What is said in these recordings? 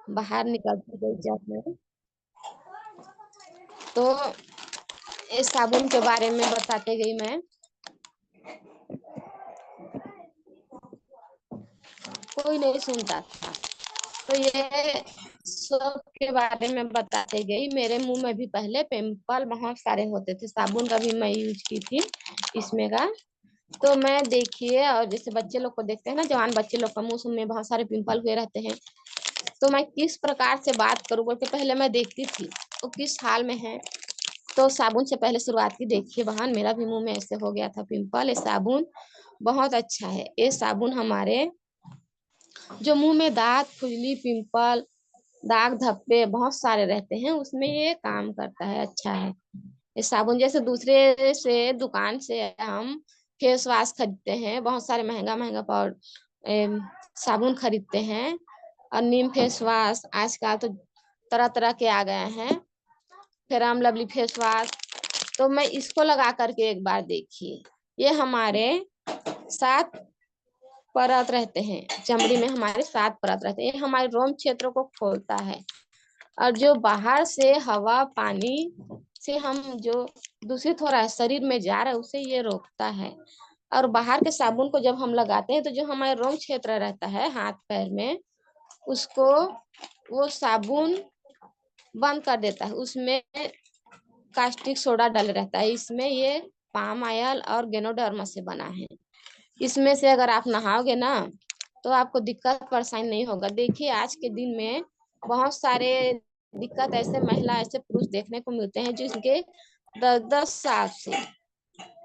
बाहर निकलती गई जब मैं, तो इस साबुन के बारे में बताते गई मैं। कोई नहीं सुनता था। तो ये सब के बारे में बताते गई। मेरे मुंह में भी पहले पिंपल बहुत सारे होते थे, साबुन का भी मैं यूज की थी इसमें का। तो मैं देखिए, और जैसे बच्चे लोग को देखते हैं ना, जवान बच्चे लोग का मुंह में बहुत सारे पिंपल हुए रहते हैं, तो मैं किस प्रकार से बात करूँ बोल के पहले मैं देखती थी वो किस हाल में है। तो साबुन से पहले शुरुआत की। देखिए बहन, मेरा भी मुंह में ऐसे हो गया था पिंपल। ये साबुन बहुत अच्छा है। ये साबुन हमारे जो मुंह में दांत खुजली पिंपल दाग धब्बे बहुत सारे रहते हैं, उसमें ये काम करता है, अच्छा है। ये साबुन जैसे दूसरे से दुकान से हम फेस वॉश खरीदते हैं, बहुत सारे महंगा महंगा पाउडर साबुन खरीदते हैं, और नीम फेस वॉश आजकल तो तरह तरह के आ गए हैं, फेयर लवली फेस वॉश। तो मैं इसको लगा करके एक बार देखिए, ये हमारे 7 परत रहते हैं, चमड़ी में हमारे 7 परत रहते हैं, ये हमारे रोम क्षेत्र को खोलता है। और जो बाहर से हवा पानी से हम जो दूषित हो रहा है शरीर में जा रहा है, उसे ये रोकता है। और बाहर के साबुन को जब हम लगाते हैं तो जो हमारे रोम क्षेत्र रहता है हाथ पैर में, उसको वो साबुन बंद कर देता है। उसमें कास्टिक सोडा डल रहता है, इसमें ये पाम ऑयल और गेनोडर्मा से बना है। इसमें से अगर आप नहाओगे ना, तो आपको दिक्कत परेशानी नहीं होगा। देखिए आज के दिन में बहुत सारे दिक्कत ऐसे महिला ऐसे पुरुष देखने को मिलते हैं जिनके 10-10 साल से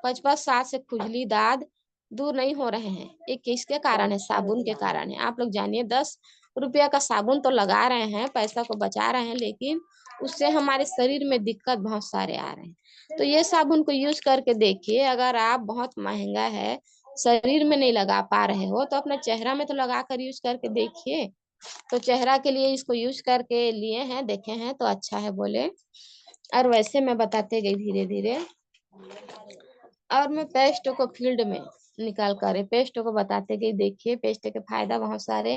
5-5 साल से खुजली दाद दूर नहीं हो रहे हैं। ये किसके कारण है? साबुन के कारण है। आप लोग जानिए, 10 रुपया का साबुन तो लगा रहे हैं, पैसा को बचा रहे हैं, लेकिन उससे हमारे शरीर में दिक्कत बहुत सारे आ रहे हैं। तो ये साबुन को यूज करके देखिए। अगर आप बहुत महंगा है शरीर में नहीं लगा पा रहे हो, तो अपना चेहरा में तो लगा कर यूज करके देखिए। तो चेहरा के लिए इसको यूज करके लिए हैं, देखे हैं, तो अच्छा है बोले। और वैसे मैं बताते गई धीरे धीरे। और मैं पेस्ट को फील्ड में निकाल कर पेस्ट को बताते गई। देखिए पेस्ट के फायदा बहुत सारे।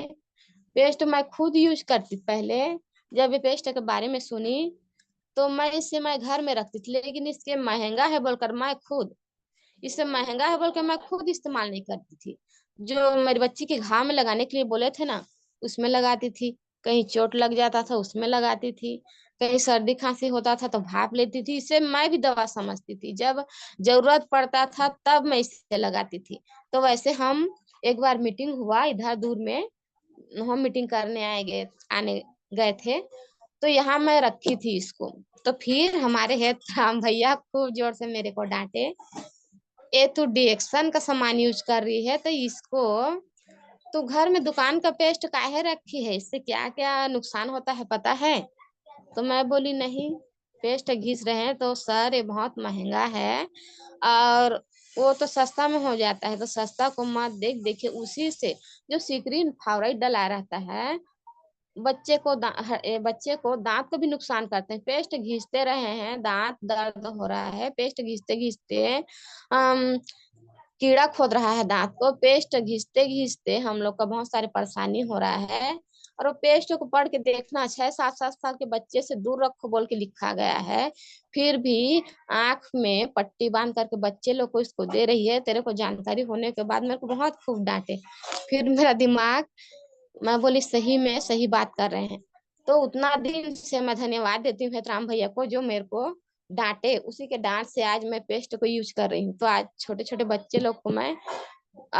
पेस्ट मैं खुद यूज करती पहले। जब ये पेस्ट के बारे में सुनी तो मैं घर में रखती थी, लेकिन इसके महंगा है बोलकर मैं खुद इससे महंगा है बोल के मैं खुद इस्तेमाल नहीं करती थी। जो मेरी बच्ची के घाव में लगाने के लिए बोले थे ना, उसमें लगाती थी। कहीं चोट लग जाता था उसमें लगाती थी। कहीं सर्दी खांसी होता था तो भाप लेती थी। इसे मैं भी दवा समझती थी। जब जरूरत पड़ता था तब मैं इसे लगाती थी। तो वैसे हम एक बार मीटिंग हुआ इधर दूर में, हम मीटिंग करने आने गए थे, तो यहाँ मैं रखी थी इसको। तो फिर हमारे हेड राम भैया खूब जोर से मेरे को डांटे, ये तो डिएक्शन का सामान यूज कर रही है, तो इसको तो घर में दुकान का पेस्ट काहे रखी है, इससे क्या क्या नुकसान होता है पता है? तो मैं बोली नहीं, पेस्ट घिस रहे हैं तो सर ये बहुत महंगा है, और वो तो सस्ता में हो जाता है, तो सस्ता को मत देखिए उसी से जो सिक्रीन फाउराइड डला रहता है, बच्चे को दांत को भी नुकसान करते हैं। पेस्ट घिसते रहे हैं, दांत दर्द हो रहा है, पेस्ट घिसते घिसते कीड़ा खोद रहा है दांत को, पेस्ट घिसते घिसते हम लोग का बहुत सारे परेशानी हो रहा है। और वो पेस्ट को पढ़ के देखना, 6-7 7 साल के बच्चे से दूर रखो बोल के लिखा गया है, फिर भी आंख में पट्टी बांध करके बच्चे लोग को इसको दे रही है। तेरे को जानकारी होने के बाद मेरे को बहुत खूब डांटे। फिर मेरा दिमाग, मैं बोली सही में सही बात कर रहे हैं। तो उतना दिन से मैं धन्यवाद देती हूँ हेतराम भैया को जो मेरे को डांटे। उसी के डांट से आज मैं पेस्ट को यूज कर रही हूँ। तो आज छोटे छोटे बच्चे लोग को मैं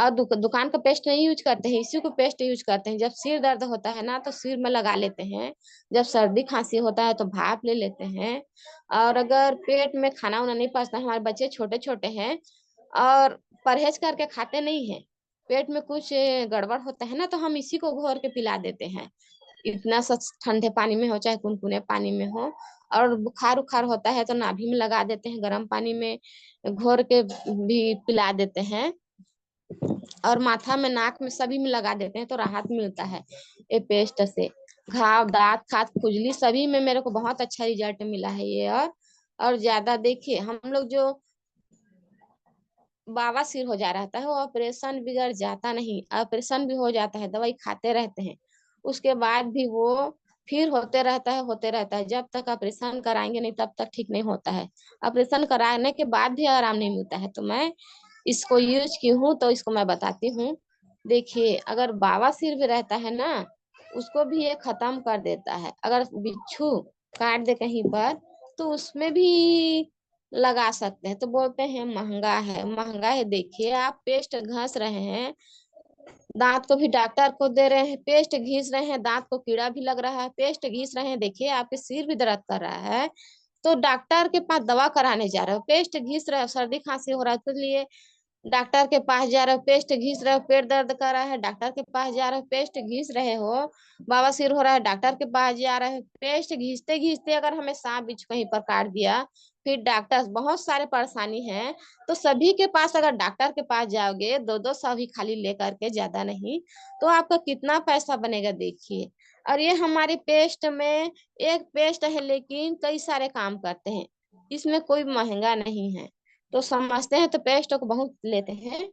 दुकान का पेस्ट नहीं यूज करते हैं, इसी को पेस्ट यूज करते हैं। जब सिर दर्द होता है ना तो सिर में लगा लेते हैं, जब सर्दी खांसी होता है तो भाप ले लेते हैं। और अगर पेट में खाना उना नहीं पचता, हमारे बच्चे छोटे छोटे हैं और परहेज करके खाते नहीं है, पेट में कुछ गड़बड़ होता है ना, तो हम इसी को घोर के पिला देते हैं। इतना सच ठंडे पानी में हो चाहे कुनकुने पानी में हो। और बुखार उखार होता है तो नाभि में लगा देते हैं, गर्म पानी में घोर के भी पिला देते हैं। और माथा में नाक में सभी में लगा देते हैं तो राहत मिलता है ये पेस्ट से। घाव दांत खाज खुजली सभी में मेरे को बहुत अच्छा रिजल्ट मिला है ये। और ज्यादा देखिए, हम लोग जो बाबा सिर हो जा रहता है वो ऑपरेशन बिगड़ जाता नहीं, ऑपरेशन भी हो जाता है दवाई खाते रहते हैं, उसके बाद भी वो फिर होते रहता है, जब तक ऑपरेशन कराएंगे नहीं तब तक ठीक नहीं होता है। ऑपरेशन कराने के बाद भी आराम नहीं मिलता है। तो मैं इसको यूज की हूँ तो इसको मैं बताती हूँ। देखिए, अगर बवासीर भी रहता है ना, उसको भी ये खत्म कर देता है। अगर बिच्छू काट दे कहीं पर तो उसमें भी लगा सकते हैं। तो बोलते हैं महंगा है, महंगा है। देखिए, आप पेस्ट घस रहे हैं, दांत को भी डॉक्टर को दे रहे हैं, पेस्ट घिस रहे हैं, दांत को कीड़ा भी लग रहा है, पेस्ट घिस रहे हैं। देखिए, आपके सिर भी दर्द कर रहा है तो डॉक्टर के पास दवा कराने जा रहे हो, पेस्ट घिस रहे हो, सर्दी खांसी हो रहा है तो लिए डॉक्टर के पास जा रहे हो, पेस्ट घिस रहे हो, पेट दर्द कर रहा है, डॉक्टर के पास जा रहे हो, पेस्ट घिस रहे हो, बवासीर हो रहा है, डॉक्टर के पास जा रहे हो, पेस्ट घिसते घिसते अगर हमें सांप बिच्छू कहीं पर काट दिया, फिर डॉक्टर, बहुत सारे परेशानी है। तो सभी के पास अगर डॉक्टर के पास जाओगे, दो दो सौ ही खाली लेकर के, ज्यादा नहीं, तो आपका कितना पैसा बनेगा देखिए। और ये हमारी पेस्ट में एक पेस्ट है लेकिन कई सारे काम करते हैं, इसमें कोई महंगा नहीं है। तो समझते हैं तो पेस्ट को बहुत लेते हैं।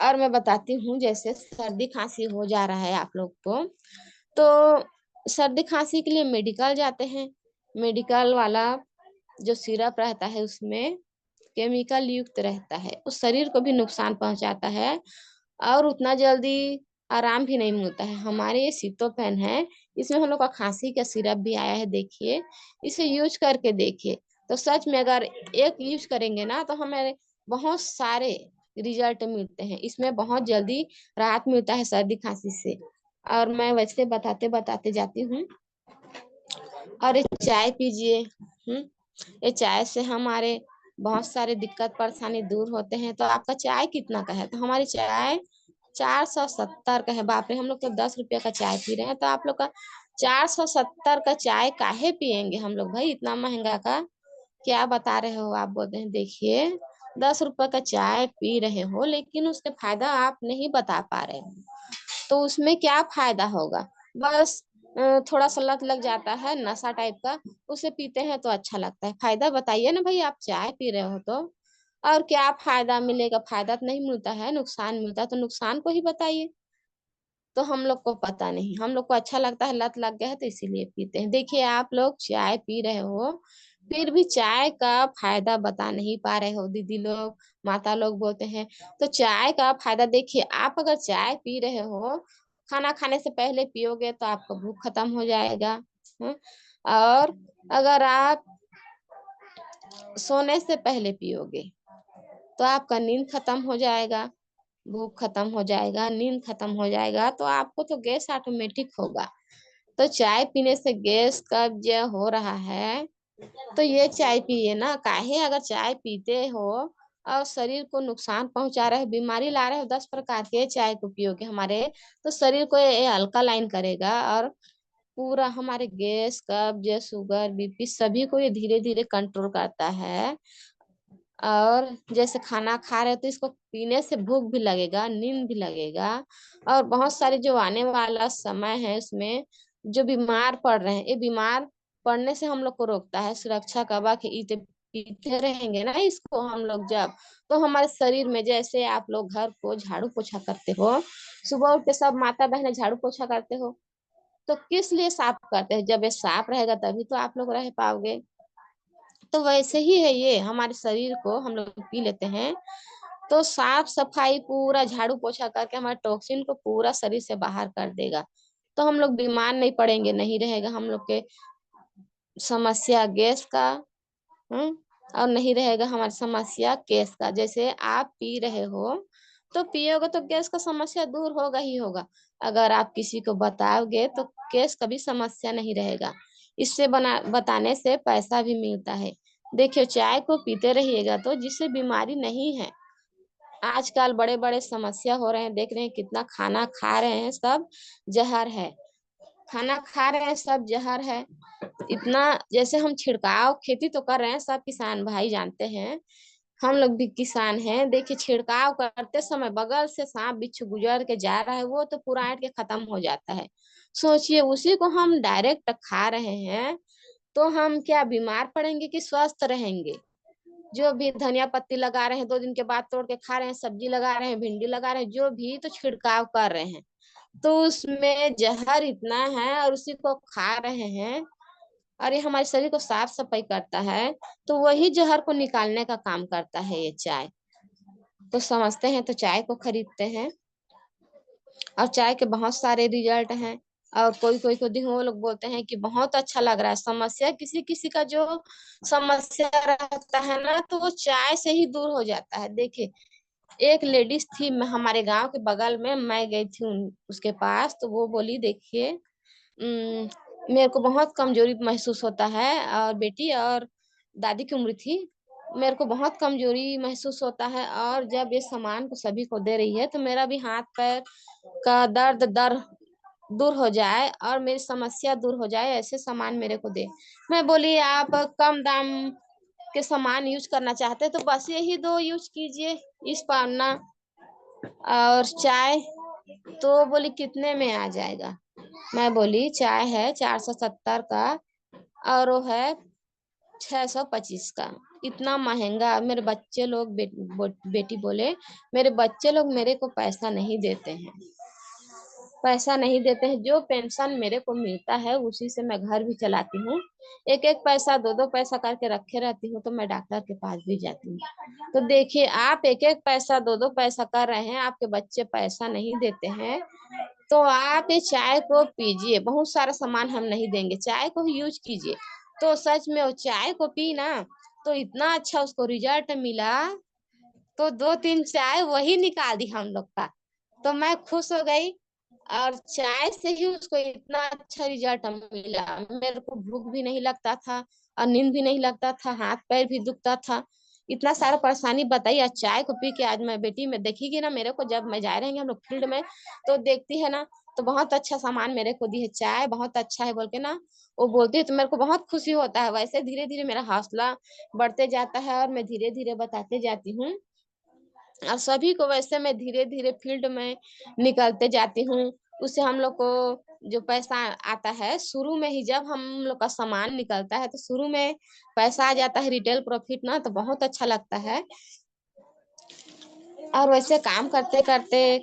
और मैं बताती हूँ, जैसे सर्दी खांसी हो जा रहा है आप लोग को, तो सर्दी खांसी के लिए मेडिकल जाते हैं। मेडिकल वाला जो सिरप रहता है उसमें केमिकल युक्त रहता है, उस शरीर को भी नुकसान पहुंचाता है और उतना जल्दी आराम भी नहीं मिलता है। हमारे ये सिप्टोफेन है, इसमें हम लोग का खांसी का सिरप भी आया है, देखिए, इसे यूज करके देखिए। तो सच में अगर एक यूज करेंगे ना तो हमें बहुत सारे रिजल्ट मिलते हैं, इसमें बहुत जल्दी राहत मिलता है सर्दी खांसी से। और मैं वैसे बताते बताते जाती हूँ। और ये चाय पीजिए। ये चाय से हमारे बहुत सारे दिक्कत परेशानी दूर होते हैं। तो आपका चाय कितना का है? तो हमारी चाय 470 का है। बाप रे, हम लोग तो 10 रुपया का चाय पी रहे हैं, तो आप लोग का 470 का चाय काहे पियेंगे हम लोग भाई, इतना महंगा का क्या बता रहे हो आप? बोलते हैं देखिए, 10 रुपए का चाय पी रहे हो लेकिन उसके फायदा आप नहीं बता पा रहे हो। तो उसमें क्या फायदा होगा? बस थोड़ा सा लत लग जाता है, नशा टाइप का, उसे पीते हैं तो अच्छा लगता है। फायदा बताइए ना भाई, आप चाय पी रहे हो तो। और क्या फायदा मिलेगा? फायदा तो नहीं मिलता है, नुकसान मिलता है, तो नुकसान को ही बताइए। तो हम लोग को पता नहीं, हम लोग को अच्छा लगता है, लत लग गया है तो इसीलिए पीते हैं। देखिए, आप लोग चाय पी रहे हो, फिर भी चाय का फायदा बता नहीं पा रहे हो। दीदी लोग, माता लोग बोलते हैं तो चाय का फायदा देखिए। आप अगर चाय पी रहे हो, खाना खाने से पहले पियोगे तो आपका भूख खत्म हो जाएगा। हम्म, और अगर आप सोने से पहले पियोगे तो आपका नींद खत्म हो जाएगा, भूख खत्म हो जाएगा, नींद खत्म हो जाएगा, तो आपको तो गैस ऑटोमेटिक होगा। तो चाय पीने से गैस कब्ज हो रहा है तो ये चाय पिए ना। काहे, अगर चाय पीते हो और शरीर को नुकसान पहुंचा रहे हो, बीमारी ला रहे हो, 10 प्रकार के चाय को पियोगे हमारे, तो शरीर को ये हल्का लाइन करेगा और पूरा हमारे गैस कब्ज शुगर बीपी सभी को ये धीरे धीरे कंट्रोल करता है। और जैसे खाना खा रहे हो तो इसको पीने से भूख भी लगेगा, नींद भी लगेगा। और बहुत सारे जो आने वाला समय है उसमें जो बीमार पड़ रहे हैं, ये बीमार पड़ने से हम लोग को रोकता है। सुरक्षा कवच के इते पीते रहेंगे ना इसको हम लोग जब, तो हमारे शरीर में, जैसे आप लोग घर को झाड़ू पोछा करते हो, सुबह उठ के सब माता बहनें झाड़ू पोछा करते हो, तो किस लिए साफ करते हैं? जब ये साफ रहेगा तभी तो आप लोग रह पाओगे। तो वैसे ही है, ये हमारे शरीर को हम लोग पी लेते हैं तो साफ सफाई पूरा झाड़ू पोछा करके हमारे टॉक्सिन को पूरा शरीर से बाहर कर देगा। तो हम लोग बीमार नहीं पड़ेंगे, नहीं रहेगा हम लोग के समस्या गैस का। हम्म और नहीं रहेगा हमारी समस्या गैस का। जैसे आप पी रहे हो तो पियोगे तो गैस का समस्या दूर होगा ही होगा। अगर आप किसी को बताओगे तो गैस का भी समस्या नहीं रहेगा। इससे बना बताने से पैसा भी मिलता है। देखियो, चाय को पीते रहिएगा तो जिससे बीमारी नहीं है। आजकल बड़े बड़े समस्या हो रहे हैं, देख रहे हैं कितना खाना खा रहे हैं सब जहर है, खाना खा रहे हैं सब जहर है। इतना, जैसे हम छिड़काव खेती तो कर रहे हैं, सब किसान भाई जानते हैं, हम लोग भी किसान हैं। देखिए, छिड़काव करते समय बगल से सांप बिच्छू गुजर के जा रहा है, वो तो पूरा ऐंठ के खत्म हो जाता है। सोचिए, उसी को हम डायरेक्ट खा रहे हैं तो हम क्या बीमार पड़ेंगे कि स्वस्थ रहेंगे? जो भी धनिया पत्ती लगा रहे हैं 2 दिन के बाद तोड़ के खा रहे हैं, सब्जी लगा रहे हैं, भिंडी लगा रहे हैं, जो भी तो छिड़काव कर रहे हैं, तो उसमें जहर इतना है और उसी को खा रहे हैं, और ये हमारे शरीर को साफ सफाई करता है, तो वही जहर को निकालने का काम करता है ये चाय। तो समझते हैं तो चाय को खरीदते हैं। और चाय के बहुत सारे रिजल्ट हैं। और कोई कोई को देखो वो लोग बोलते हैं कि बहुत अच्छा लग रहा है। समस्या किसी किसी का जो समस्या रहता है ना, तो वो चाय से ही दूर हो जाता है। देखिए, एक लेडीज थी हमारे गांव के बगल में, मैं गई थी उसके पास, तो वो बोली देखिए, मेरे को बहुत कमजोरी महसूस होता है, और बेटी और दादी की उम्र थी, मेरे को बहुत कमजोरी महसूस होता है, और जब ये सामान को सभी को दे रही है तो मेरा भी हाथ पैर का दर्द दूर हो जाए और मेरी समस्या दूर हो जाए, ऐसे सामान मेरे को दे। मैं बोली आप कम दाम के सामान यूज करना चाहते हैं तो बस यही दो यूज कीजिए, इस पावना और चाय। तो बोली कितने में आ जाएगा। मैं बोली चाय है 470 का, और वो है 625 का। इतना महंगा। मेरे बच्चे लोग बेटी बोले मेरे बच्चे लोग मेरे को पैसा नहीं देते हैं, पैसा नहीं देते हैं। जो पेंशन मेरे को मिलता है उसी से मैं घर भी चलाती हूँ। एक एक पैसा दो दो पैसा करके रखे रहती हूँ, तो मैं डॉक्टर के पास भी जाती हूँ। तो देखिए, आप एक एक पैसा दो दो पैसा कर रहे हैं, आपके बच्चे पैसा नहीं देते हैं, तो आप ये चाय को पीजिए। बहुत सारा सामान हम नहीं देंगे, चाय को ही यूज कीजिए। तो सच में वो चाय को पी ना, तो इतना अच्छा उसको रिजल्ट मिला, तो 2-3 चाय वही निकाल दी हम लोग का। तो मैं खुश हो गई, और चाय से ही उसको इतना अच्छा रिजल्ट मिला। मेरे को भूख भी नहीं लगता था, और नींद भी नहीं लगता था, हाथ पैर भी दुखता था, इतना सारा परेशानी बताइए। आज चाय को पी के आज मैं बेटी में देखिएगी ना, मेरे को जब मैं जा रहेंगे हम लोग फील्ड में, तो देखती है ना, तो बहुत अच्छा सामान मेरे को दी है, चाय बहुत अच्छा है बोल के ना वो बोलती है, तो मेरे को बहुत खुशी होता है। वैसे धीरे धीरे मेरा हौसला बढ़ते जाता है, और मैं धीरे धीरे बताते जाती हूँ, और सभी को वैसे मैं धीरे धीरे फील्ड में निकलते जाती हूँ। उससे हम लोग को जो पैसा आता है शुरू में ही, जब हम लोग का सामान निकलता है तो शुरू में पैसा आ जाता है, रिटेल प्रॉफिट ना, तो बहुत अच्छा लगता है। और वैसे काम करते करते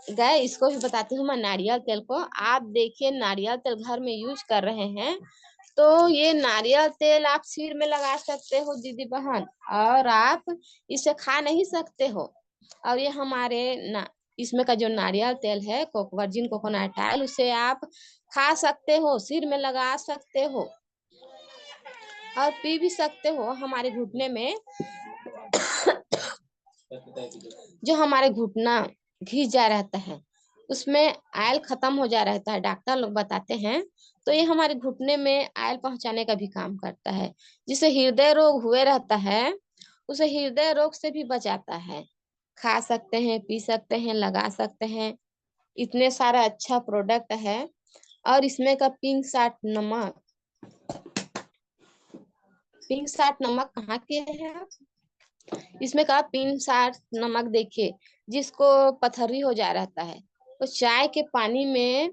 गए, इसको भी बताती हूँ मैं, नारियल तेल को आप देखिए, नारियल तेल घर में यूज कर रहे हैं, तो ये नारियल तेल आप सिर में लगा सकते हो दीदी बहन, और आप इसे खा नहीं सकते हो। और ये हमारे इसमें का जो नारियल तेल है, वर्जिन कोकोनट ऑयल, उसे आप खा सकते हो, सिर में लगा सकते हो, और पी भी सकते हो। हमारे घुटने में जो हमारे घुटना घिस जा रहता है, उसमें आयल खत्म हो जा रहता है, डॉक्टर लोग बताते हैं, तो ये हमारे घुटने में आयल पहुंचाने का भी काम करता है। जिसे हृदय रोग हुए रहता है, उसे हृदय रोग से भी बचाता है। खा सकते हैं, पी सकते हैं, लगा सकते हैं, इतने सारा अच्छा प्रोडक्ट है। और इसमें का पिंक साल्ट नमक कहाँ के है आप? इसमें का पिंक साल्ट नमक देखिए, जिसको पथरी हो जा रहता है, तो चाय के पानी में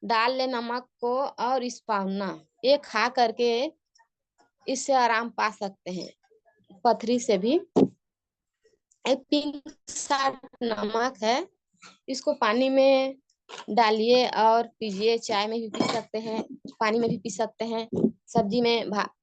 डाल ले नमक को, और इस पावना ये खा करके इससे आराम पा सकते हैं, पथरी से भी। एक पिंक साल्ट नमक है, इसको पानी में डालिए और पीजिए। चाय में भी पी सकते हैं, पानी में भी पी सकते हैं, सब्जी में